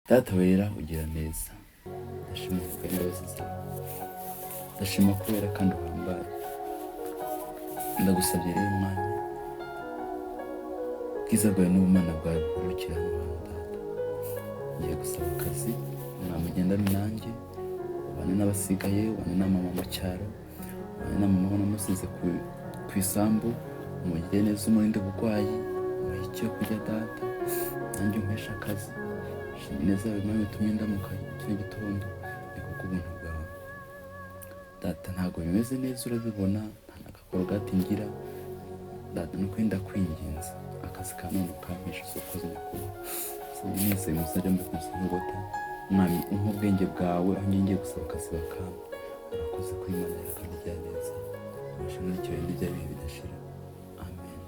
Data wera ugira neza, ndashima imbabazi zawe, ndashima kubera kandi uhambaye. Ndagusabye rero Mana, ubwiza bwawe n'ubumana bwawe bukurikira hano hantu Data. Ngiye gusaba akazi, mwamugendane nanjye, ubane n'abasigaye, ubane na mama mu cyaro, ubane na mama namusize ku isambu, umugire neza umurinde uburwayi, umuhe icyo kurya Data, nanjye umpeshe akazi. Neza Imana itumye ndamuka kino gitondo ni kubw'ubuntu bwawe Data. Ntabwo bimeze neza urabibona, nta n'agakorogati ngira Data, nuko ndakwinginze akazi ka none ukampisha isoko z'imikuru sinizeye muzajya mbikuzengota Mwami, umpa ubwenge bwawe aho ngiye gusaba akazi bakampa. Urakoze ko Imana yawe kandi igira neza, urashimwe n'icyubahiro n'ibya bihe bidashira. Amen.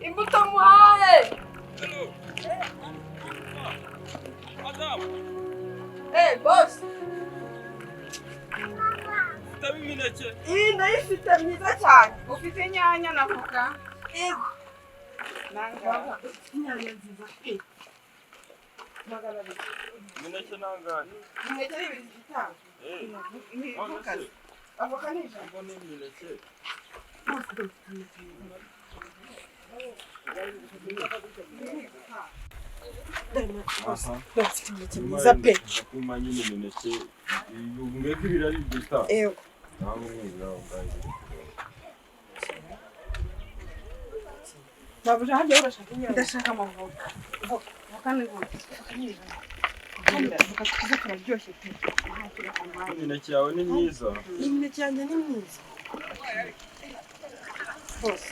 Imbuto muhaye. Boss. Tabimineke. Iyi ndayifite myiza cyane. Ufite inyanya na voka? Yego. Nanga. Inyanya nziza. Magana abiri. Mineke nangane. Mineke ni ibiri bitanu. Ni voka. Avoka ni ijana. Ngo ni mineke. Mwiza pe. Kumanya ni mineke. Ngeke ibirari bita. Yego. Ndabujanje urashaka inyanya. Ndashaka amavoka. Voka ni voka. Voka kiza kararyoshye pe. Mineke yawe ni myiza. Imineke yanjye ni myiza. Boss.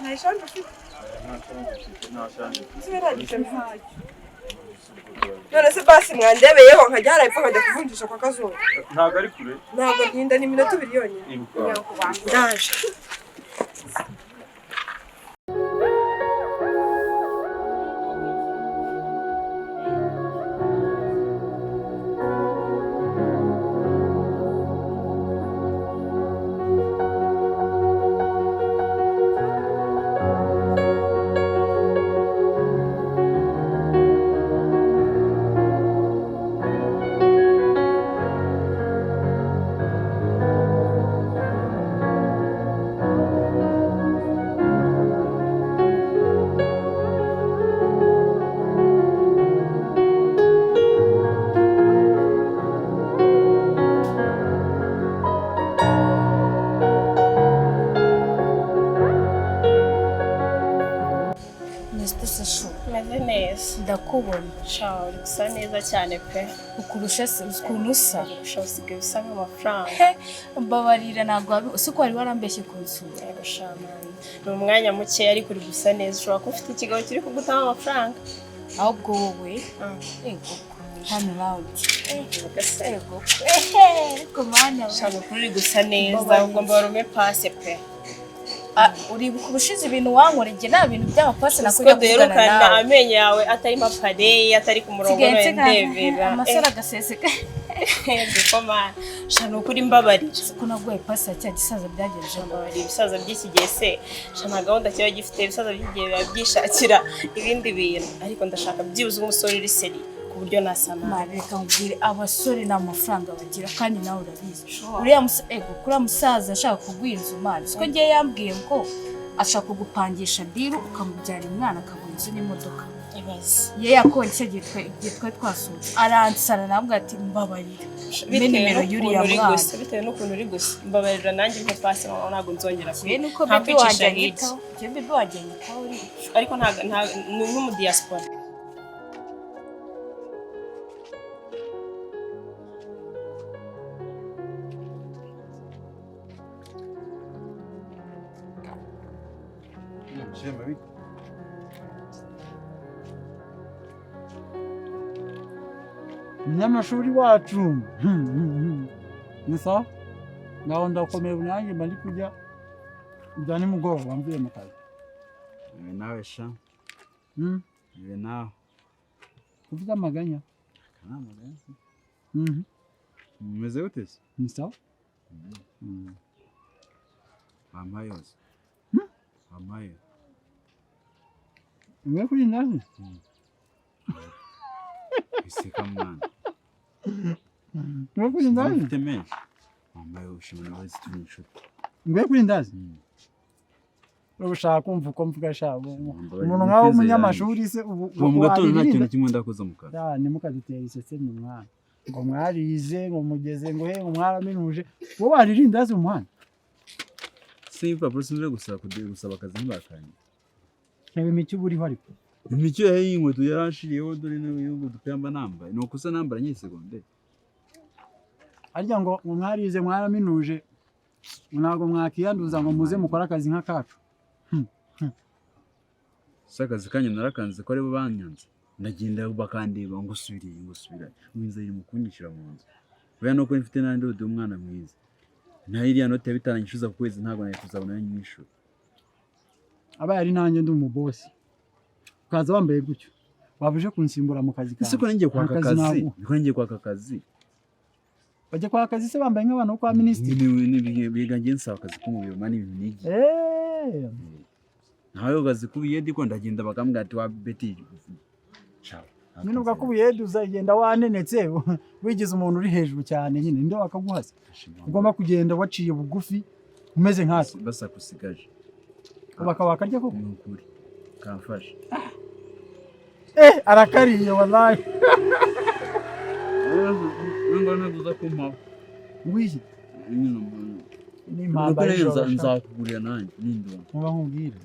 Ntayishanje ufite. None se basi mwandebeyeho nkajya harapfa nkajya kuvunjisha kwa Kazuba. Ntabwo ari kure. Ntabwo ntinda ni minota 2 yonyine. Ndaje. Ndakubona shawo gusa neza cyane pe ukurusha ukuntu usa usigaye usa nk'amafaranga. mbabarira ntabwo uko wari warambeshye kunsura. Yego shamani, ni umwanya muke ariko uri gusa neza. Ushobora kuba ufite ikigabo kiri kugutanga amafaranga, ahubwo wowe ego hano rawundi ugasego ariko mana shawo kuri gusa neza. Ubwo mbarume pase pe. Uri kubushize ibintu wankoreye nta bintu by'amapasi nakujya kuvugana nawe. Amenyo yawe atari mapare, atari ku murongo w'endebera. Amasara agaseseka. Duko mana. Shano kuri mbabarira. Ko naguye pasi ya cya gisaza byagenje. Mbabarira ibisaza by'iki gihe se. Shana gahunda kiba gifite ibisaza by'igihe byishakira ibindi bintu. Ariko ndashaka byibuze umusore uri seri ku buryo nasama. Mareka ubwire abasore n'amafaranga bagira kandi nawe urabizi. Uriya kuri musaza ashaka kugwinza umwana. Siko ngiye yambwiye ngo ashaka kugupangisha diru ukamubyara umwana akagura inzu n'imodoka. Ibaze. Ye yakonse gitwe twasutse. Aransara nabwo ati mbabarira. Mbe nimero y'uriya mwana. Bitewe n'ukuntu uri gusa. Mbabarira nanjye mpe pasi ntabwo nzongera kuye. Nuko bebe wajyanyitaho. Bebe wajyanyitaho uri. Ariko nta n'umu diaspora. Umunyamashuri wacu nisa ngaho ndakomeye bunyange mba ndi kujya bya nimugoroba mvuye mu kazi. Ibi nawe sha. Ibi nawe. Ufite amaganya? Nta maganya. Mumeze gute se? Nisa? Wampaye yose. Wampaye. Imwe kuri ndazi. Iseka mwana. Imwe kuri ndazi. Mfite menshi. Wambaye ushimwe n'abazi turi inshuti. Imwe kuri ndazi. Ushaka kumva uko mvuga shabo. Umuntu nkaho umunyamashuri se ubu mu gatondo nta kintu kimwe ndakoze mu kanwa. Ya nimukadutera isetse mu mwana. Ngo mwarize ngo mugeze ngo he ngo mwaraminuje. Wo waririnda se umuhanda. Simba bro gusaba akazi ntibakanye. Nebe imicyo buriho ariko. Imicyo yahe inkweto yarashiriyeho dore n'ubu dupamba namba. Ni ukusa nambara nye seconde. Arya ngo mwarize mwaraminuje. Ntago mwakiyanduza ngo muze mukora akazi nk'akacu. Sakazi kanye narakanze ko ari bo banyanze. Ndagenda bakandeba ngo usubira. Mwiza iri mu kunyishira mu nzu. Oya no ko mfite nandi ode umwana mwiza. Na iriya note yabitaranyishuza ku kwezi ntago nayo kuzabona nyinshuro. Aba yari nanjye ndi umubosi. Ukaza wambaye gutyo. Wabuje kunsimbura mu kazi kawe. Ese ko ngiye kwaka akazi. Niko ngiye kwaka akazi. Bajye kwaka akazi se bambaye nk'abantu kwa ministry. Ni biga ngiye nsaba akazi k'umubiri mani ibintu nigi. Ntawe ugazi kubiye ndiko ndagenda bakambwira ati wa beti. Ciao. Nyine ugakubiye duza igenda wanenetse wigize umuntu uri hejuru cyane nyine nde wakaguhasa. Ugomba kugenda waciye bugufi umeze nkatwe. Basa kusigaje. Bakarya koko. Nukuri. Kamfasha. Arakariye wallahi. Ngana duza kuma. Ngwiki. Ni mpamba nzakugurira nanjye n'indwa. Muba nkubwira.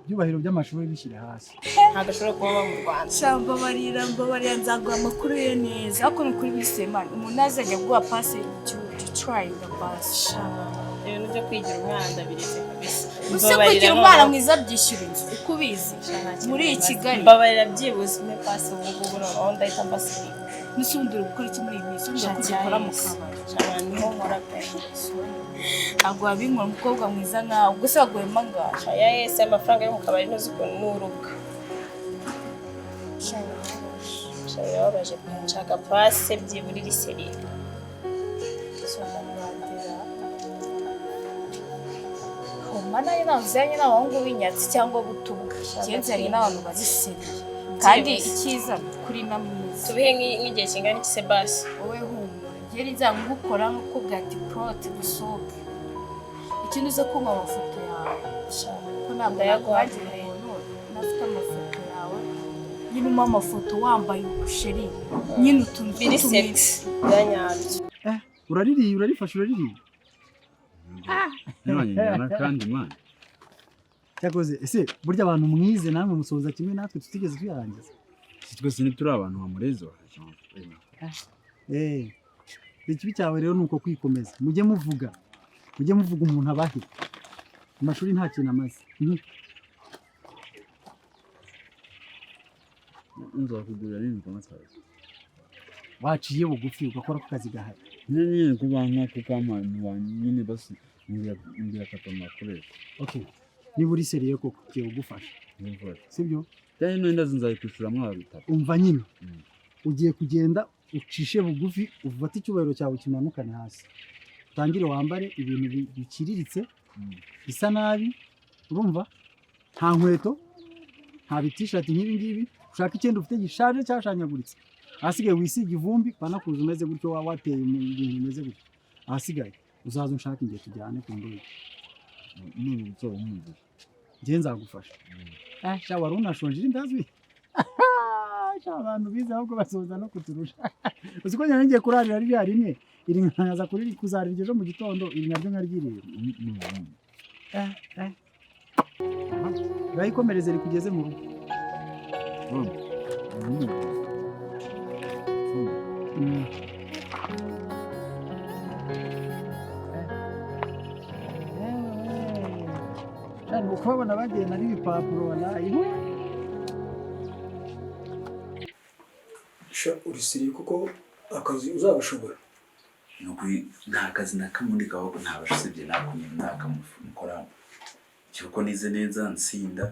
Byubahiro by'amashuri bishyire hasi. Ntabwo ashobora kuba mu Rwanda. Mbabarira nzaguha amakuru ye neza ariko ni kuri bisemana umuntu azajya guha pasi to try the bus. Ibintu byo kwigira umwana biretse kabisa. Use kwigira umwana mwiza byishyura inzu uko ubizi muri Kigali. Mbabarira byibuze me pasi ubu ngubu aho ndahita mbasiga. Nisundura gukora iki muri ibi nzu ndakora mu kabari. Cyane niho nkora pe. Ntabwo wabinkora umukobwa mwiza nkawe ubwo se waguhema ngaho. Ya yese amafaranga yo mu kabari ntuzi ukuntu n'urubuga. Yababaje nshaka pasi byibura iri seri. Mana ye nanzanye n'abahungu b'inyatsi cyangwa gutubuka. Kenzanye n'abantu baziseri. Kandi icyiza kuri na mwiza. Tubihe nk'igihe kingana iki se basi. Wowe humura. Ngeri nzamugukora nkuko bwati prote gusohoka. Ikintu uza kuma amafoto yawe. Ko ntabwo yaguhagira umuntu nafite amafoto yawe. Nyine mu amafoto wambaye ubusheri. Nyine utuntu biri sexy. Byanyabyo. Urarifasha uraririye. Nanyana kandi man. Cyakoze ese burya abantu mwize namwe musoza kimwe natwe tutigeze tuyarangiza. Twese ni turi abantu bamureze ikibi cyawe rero nuko kwikomeza mujye muvuga umuntu abahe amashuri nta kintu amaze. Nzakugurira nini kamatsaye. Waciye bugufi ugakora ku kazi gahari. Nyine kubanka kukamana nyine basi ngira katama koresha. Okay. Ni buri seriye koko kiye ugufasha. Sibyo? Cyane nenda zinzayikushura mwa bitatu. Umva nyine. Ugiye kugenda ucishe bugufi uvata icyubahiro cyawe kimanukane hasi. Tangire wambare ibintu bikiriritse bisa nabi. Urumva? Nta nkweto, nta t-shirt nk'ibi ngibi, ushaka icyenda ufite gishaje cyashanyaguritse. Ahasigaye wisiga ivumbi banakuza umeze gutyo wateye ibintu bimeze gutyo. Ahasigaye uzaza unshaka ingiye tujyane ku ndege. None nzoba nkumva. Ngiye nzagufasha. Sha wari unashonje indazwi. Sha abantu bize ahubwo basoza no kuturusha. Uziko nyangiye kurarira ari rimwe iri nkaza kuri kuzarira ejo mu gitondo iri nabyo nkaryirira. Bayikomereze rikugeze mu rugo. Cyane ukabona bagenda ari ibipapuro wanayi. Urisiriye kuko akazi uzabashobora. Nukuri nta kazi nakamundi gaho ntabashibye nakumye nakamukora. Cyuko nize neza nsinda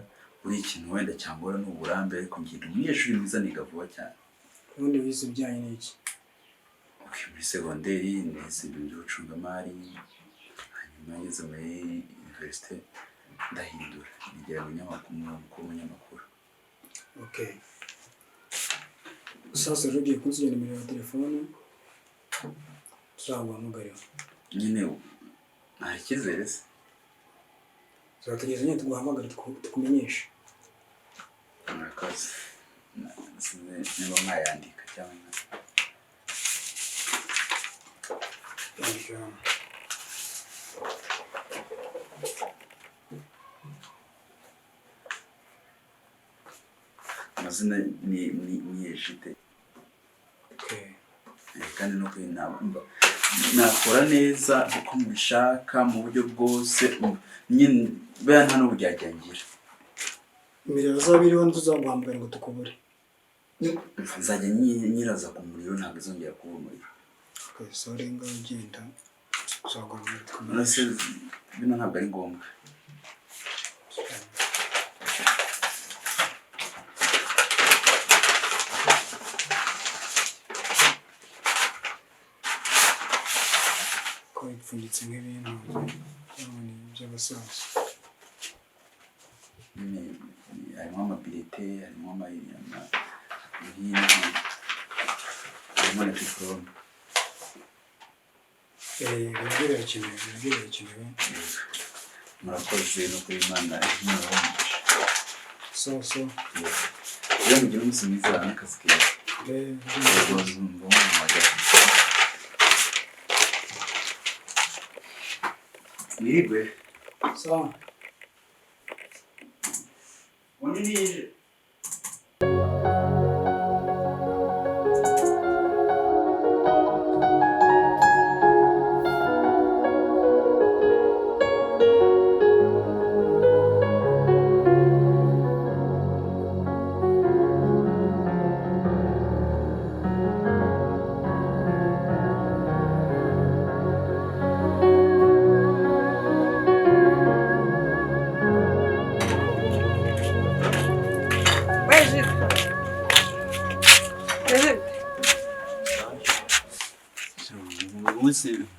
uri ikintu wenda cyangora n'uburambe ariko ngira umunyeshuri mwiza niga vuba cyane. Ubundi wize byanye n'iki? Muri segonderi nize ibintu by'ubucungamari hanyuma ngeze muri universite ndahindura nigera umunyamakuru. Okay. Sasa rero ugiye kunsigira nimero ya telefone tuzaguhamagara. Nyine nta cyizere se. Tuzategereza nyine tuguhamagara tukumenyesha. Murakoze. Niba mwayandika cyangwa amazina ni Ejide. Okay. Kandi no kwinamba nakora neza uko mbishaka mu buryo bwose nyine bya nta n'uburyagangira. Imiriro zabiriho tuzaguhamagara ngo tukubure. Nzajya nyiraza ku muriro ntabwo izongera kuba umuriro. Okay, sorry ngo ugenda tuzaguhamagara tukumenyesha. Nase bino ntabwo ari ngombwa. Ipfunyitse nk'ibintu by'abasaza. Harimo amabirete, harimo amayirama, harimo na diplome. Birakenewe. Murakoze no kuri Imana n'abamugisha. So. Iyo mugira umunsi mwiza n'akazi keza. Uzumva wamamagara. Nirigwe. Sawa. Nije.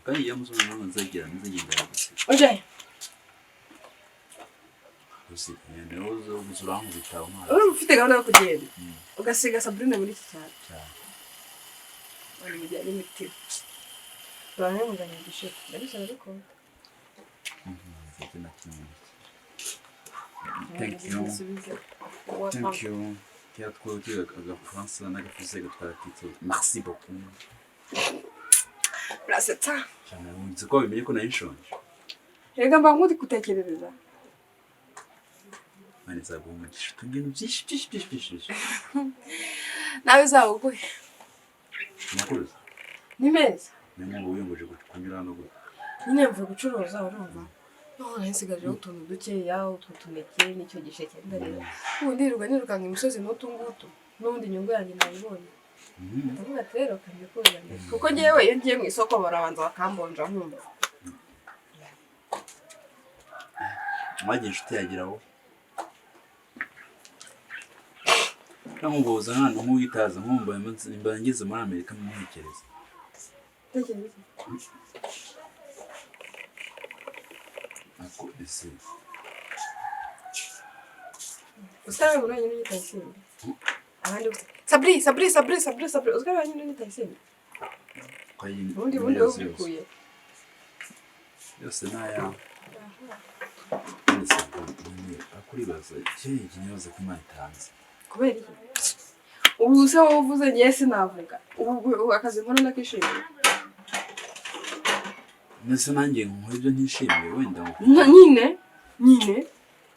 Kandi yamusoza none nzagenda gusa. Oje. Gusa ndozo gusuraho bitabo mara. Ufite gahunda yo kugenda. Ugasiga Sabrina muri iki cyane. Wari mu gihe n'imiti. Bane muganye gisheke. Ndabishaka ariko. Thank you. Twatwoje agafaransa n'agafuze gatwatitse. Merci beaucoup. Urasetsa. Cyane uzi ko bimenye ko nayishonje. Rega mba nkudi gutekerereza. Mane zagumisha. Tugenda byinshi. Nawe zaguye. Nakuruza. Ni meza. Nemo uyunguje kunyura no gute. Nyine mvuye gucuruza urumva. None nsigaje utuntu dukeya ututuneke n'icyo gisheke ndareba. Ubundi nirukanga imisozi n'utungutu. N'undi nyungu yanjye nayibonye. Ndavuga rero kandi kuzanye. Kuko ngewe iyo ngiye mu isoko barabanza bakambonja nkumva. Mwagiye inshuti yagiraho. Nkambuza hano nk'uwitaza nkumva ngeze muri Amerika n'umuhekereza. Tekereza. Ako ese. Usaba muri nyine n'itayisinde. Abandi Sabri. Usaba nyine n'itayisinde. Kwayini. Ubundi ubikuye. Yose naya. Akuribaza ikinyoze kumantanze. Kubera iki? Ubu se wowe uvuze ngiye sinavuga. Ubu akazi nkora nakishimiye. Nese nanjye nk'ibyo ntishimiye wenda. Nyine.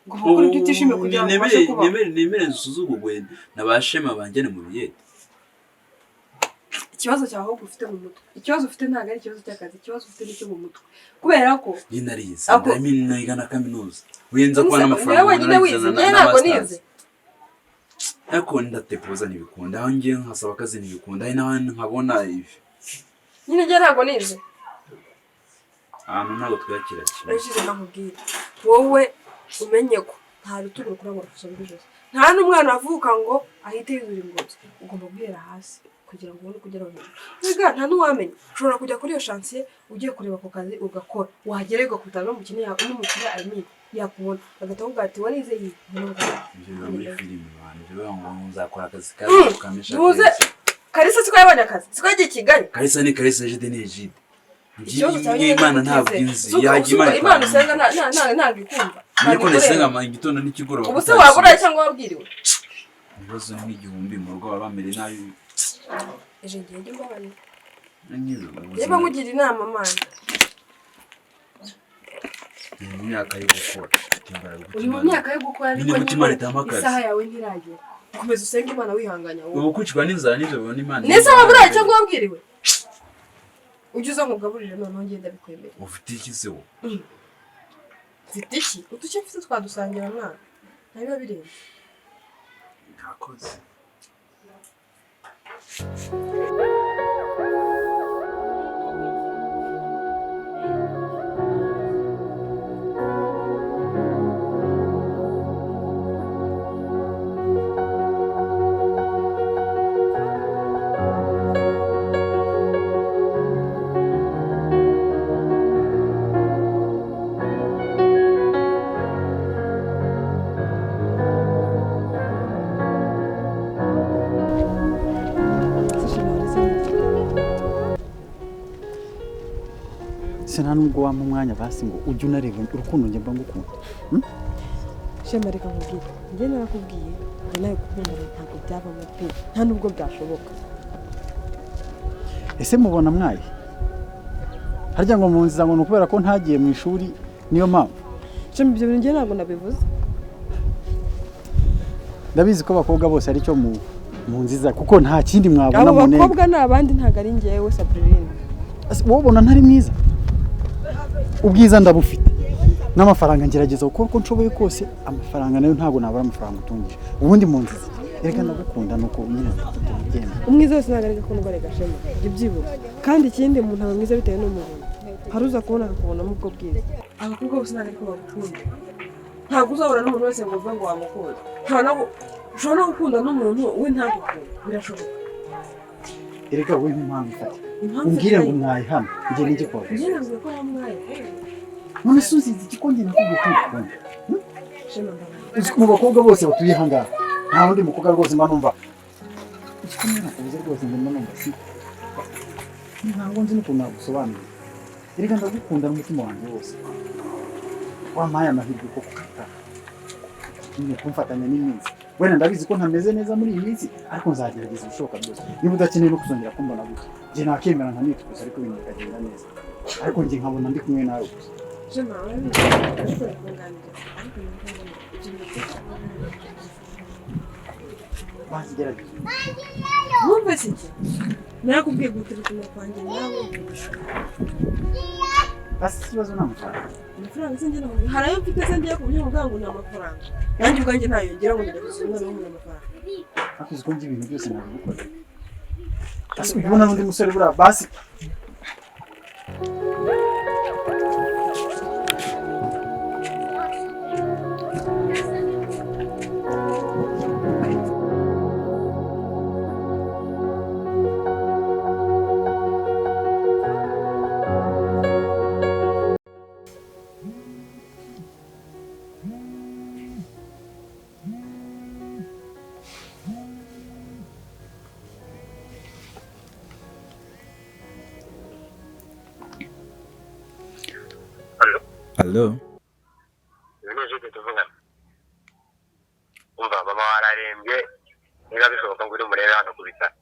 Ngo mukuru tutishimiye kugira ngo bashe kuba. Nemere nsuzugugwe nabashema banjye mu biyete. Ikibazo cyaho ufite mu mutwe. Ikibazo ufite ntago ari ikibazo cy'akazi, ikibazo ufite n'icyo mu mutwe. Kubera ko narize ndamina igana kaminuza. Uyenza kubana amafaranga. Wewe nyine wize, ntabwo nize. Ariko ndatepoza nibikunda aho ngiye nkasaba akazi nibikunda ari n'ahantu nkabona ibi. Nyine ngiye ntabwo nize. Ntabwo twakira kimwe. Urashyize nakubwira. Wowe umenye ko nta rutugu kurangura kusoma bijose. Nta n'umwana avuka ngo ahite yuzura ingozi. Ugomba guhera hasi. kugira ngo ubone kugera hejuru. Wiga nta n'uwamenya. Ushobora kujya kuri iyo chantier ugiye kureba ako kazi ugakora. Wahagera ugakutana n'umukene yakubona. Agatavuga ati warize iyi. Ibyo muri filime abantu byo ngo muzakora akazi kawe ukamisha. Kalisa siko yabonye akazi. Siko yagiye Kigali. Kalisa ni Kalisa Jide ni Jide. Imana ntabwo inzi yagiye Imana usenga ntabwo ikumva. Niko nesenga igitondo n'ikigoroba. Ubuse wabura cyangwa wabwiriwe. Ibibazo nk'igihumbi mu rugo bamere nabi. Eje ngiye ndi mbabane. Nanyizo. Yeba nkugira inama mana. Mu myaka yo gukora. Uri mu myaka yo gukora ariko isaha yawe ntiragera. Komeza usenga Imana wihanganya wowe. Ubu kucwa n'inzara n'ibyo bibona Imana. Nese wabura cyangwa wabwiriwe. Ujye uza nkugaburire none ngenda bikwemera. Ufite iki se wo? Mfite iki? Utuce mfite twadusangira mwana. Ntabiba birenze. Ntakoze. Sina nubwo wampa umwanya basi ngo ujye unareba urukundo njye mba ngukunda. Shema reka nkubwire. Njye narakubwiye njye nawe gukunda ntabwo byavamo pe. Nta nubwo byashoboka. Ese mubona mwaye? Harya ngo munziza ngo nukubera ko ntagiye mu ishuri niyo mpamvu. Shema ibyo bintu njye ntabwo nabivuze. Ndabizi ko abakobwa bose ari cyo mu nziza kuko nta kindi mwabona mu abo bakobwa ni abandi ntago ari njyewe Sabrine. Wowe ubona ntari mwiza? Ubwiza ndabufite n'amafaranga ngerageza gukora uko nshoboye kose, amafaranga nayo ntago nabura amafaranga utungije. Ubundi mu nziza reka ndagukunda nuko nyine tugenda. Umwiza wese ntago ari gakundwa rega Shema. Ibyibuka kandi ikindi umuntu aba mwiza bitewe n'umuntu. Haruza kubona akakubonamo ubwo bwiza. Abakobwa bose ntago ari ko bagukunda. Ntabwo uzahura n'umuntu wese ngo uvuge ngo wamukunda. Ushobora no gukunda n'umuntu we ntagukunda. Birashoboka. Erega wowe impamvu ifata. Umbwire ngo mwaye hano njye n'igikora. Njye navuze ko wamwaye. None suzizi igikonge nakubwiye ko ukunda. Shema ndabona. Uzi ko mu bakobwa bose batuye hangaha nta wundi mukobwa rwose mba numva igikomeye nakubuze rwose ngo mba numva si ntabwo nzi n'ukuntu nagusobanurira. Erega ndagukunda n'umutima wanjye wose. Wampaye amahirwe ko kukata nyine kumfatanya n'iminsi. Wenda ndabizi ko ntameze neza muri iyi minsi ariko nzagerageza ibishoboka byose. Niba udakeneye no kuzongera kumbona gutya njye nakemera nkanitukuza ariko ibintu bikagenda neza, ariko njye nkabona ndi kumwe nawe gusa. Shema ariko kunganira ariko basi gerageza wumve siki nakubwiye guterefona kwanjye nawe basi ikibazo ni amafaranga. Amafaranga sinjye naho hari ayo mfite se ngiye kubyo mvuga ngo ni amafaranga nanjye ubwanjye ntayo ngira ngo njye gusubira no mu amafaranga akuzi ko ibintu byose nabikora. Basi ubona n'undi musore bura basi Hello. Nijye tuvugana. Umva mama wararembye niba bishoboka ngo uri murebe hano ku bitaro.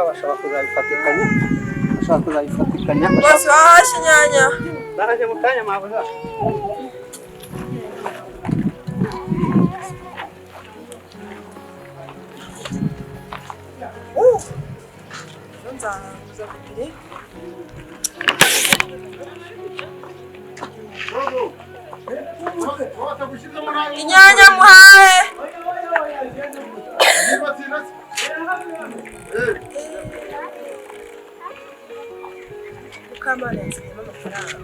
bashobora kuzabifatikanya bose bahashye inyanya baraje mu kanya mabuza nzaza kubiri inyanya muhahe Mukamana yazanyemo amafaranga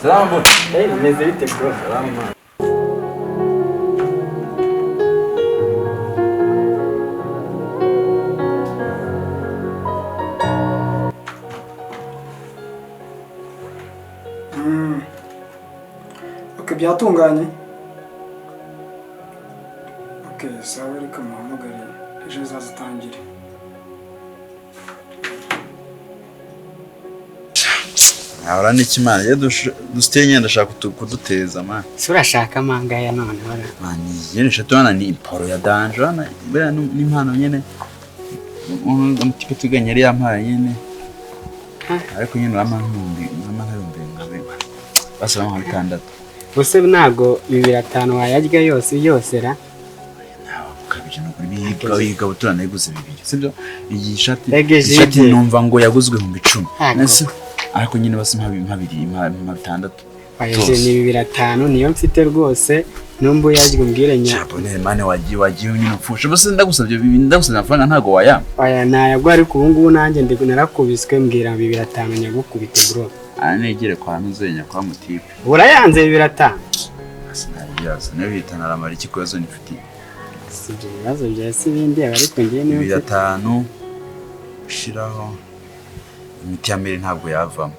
Salamu. meze bite bro Salama. Okay, byatunganye. Okay, sawa reka muhamagare ejo azazitangire. Ahora n'ikimana ye dustenye ndashaka kuduteza man. Surashaka manga ya none bara. Mani yene shatwana ni imporo ya danger na bera n'impano nyene. Umutipe tuganye yari yampaye nyene. Ariko nyene n'amahumbi ngabe. Basaba mu bitandatu. Bose ntago 2,500 wayarya yose ra. Kabije no kuri biga butura nayiguze 2 sibyo iyi shati numva ngo yaguzwe 10,000 nese ariko nyine basi mpabiri Ayeje ni 2,500 niyo mfite rwose numbu yaryo umbwire nya Jabone mane wagiye nyine upfusha bose ndagusabye amafaranga ntago waya aya nayagwa ariko ubu ngubu nanjye ndi narakubiswe mbwira 2,500 nyagukubite bro anegere kwa nuzenya kwa mutipe urayanze 2,500 asinayaza nebitana aramara ikikozo nifiti sibyo bibazo bya sibindi ariko ngiye niyo 2,500 ushiraho imiti ya mbere ntabwo yavamo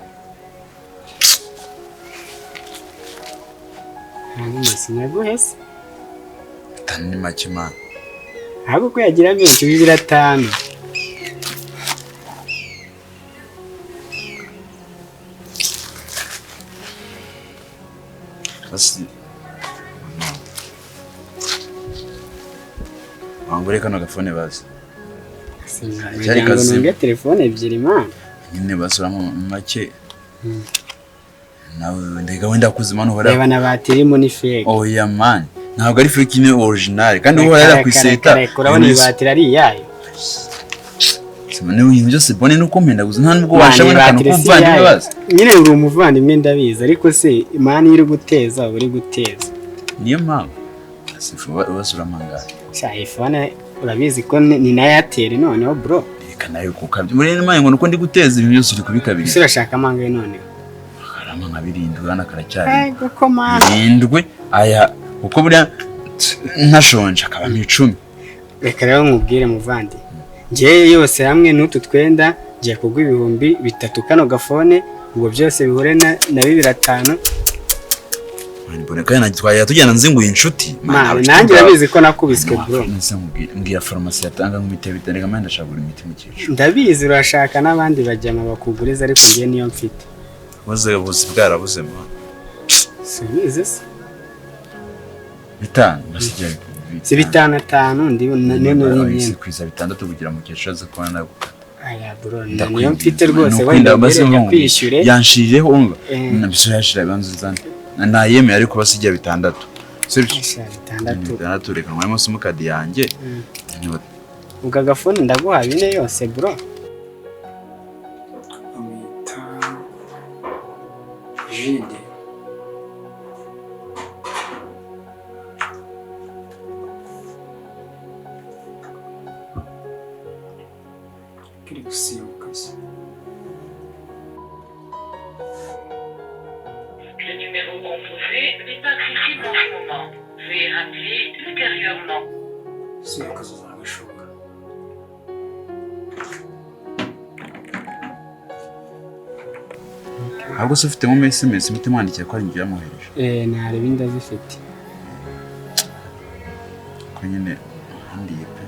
sinaguhese tani make man ahubwo ko yagira menshi 2,500 basi wangure kano gafone basi Cyari kazi nge telefone ebyiri man nyine basura mu make nawe ndega wenda kuzima no hora reba na batirimo ni fake oh ya man ntabwo ari fake ni original kandi uho yari kwiseta urabona ibatiri ari iyayo simane ibintu byose bone nuko mpenda guza nta nubwo washabona kantu kuvandimwe bazi nyine uri umuvandimwe ndabizi ariko se imana iri guteza uri guteza niyo mpamvu asifuba basura mangara sha iphone urabizi ko ni na Airtel noneho bro reka nayo kukabye muri nemaye ngo nuko ndi guteza ibintu byose uri kubikabiri ese urashaka manga none harama nka 7 urana karacyari ego ko man 7 aya uko buriya ntashonje akaba 10 reka rero nkubwire muvandi ngiye yose hamwe n'utu twenda ngiye kugwa 3,000 kano gafone ubwo byose bihure na 2,500 mbona kandi natwaye tujyana nzinguye inshuti nanjye urabizi ko nakubiswe bro mbwira farumasi yatanga nk'imiti bitarega manda shagura imiti mu cyicu ndabizi urashaka n'abandi bajyama bakuguriza ariko ngiye niyo mfite waze buzi bwarabuze mo sibize se bitanu basijya si 5,500 ndi none kwiza 6 kugira mu cyeshaza kwa nago aya bro niyo mfite rwose wenda mbere kwishyure yanshirireho umva nabisura yashira banzuzana na yeme ariko basijya 6 sibyo 6 reka mwemo simukadi yanjye ubwo agafuni ndaguha bine yose bro. bamwita Jide. kiri gusimbuka se. Le numéro composé n'est pas accessible en ce moment. Veuillez rappeler ultérieurement. si akazuza agashoboka. ahubwo se ufite mu SMS muti mwandikiye ko ari njye yamuhereje Nareba ndazifite. ko nyine handiye pe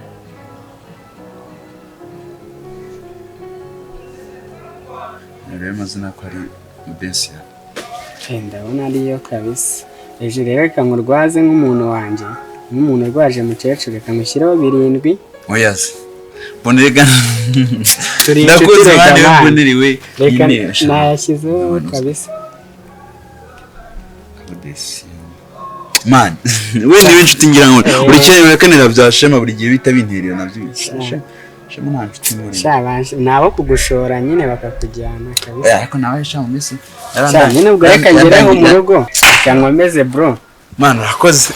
rero amazina ko ari Besia Ndabona ariyo kabisa. Ejo rero reka nkurwaze nk'umuntu wanjye, nk'umuntu urwaje mukecuru, reka mushyiraho 7. oyaze bonega Turi ndakuze abandi boneriwe reka nayashyizeho kabisa. man we ni inshuti ngira ngo uri cyerewe kanira bya Shema buri gihe bita binterera navyo Shema nta nshuti muri Shabanje nabo kugushora nyine bakakujyana kabisa. ariko nawe Shema Messi Nyine ubwo reka ngeraho mu rugo, reka nkomeze bro. man urakoze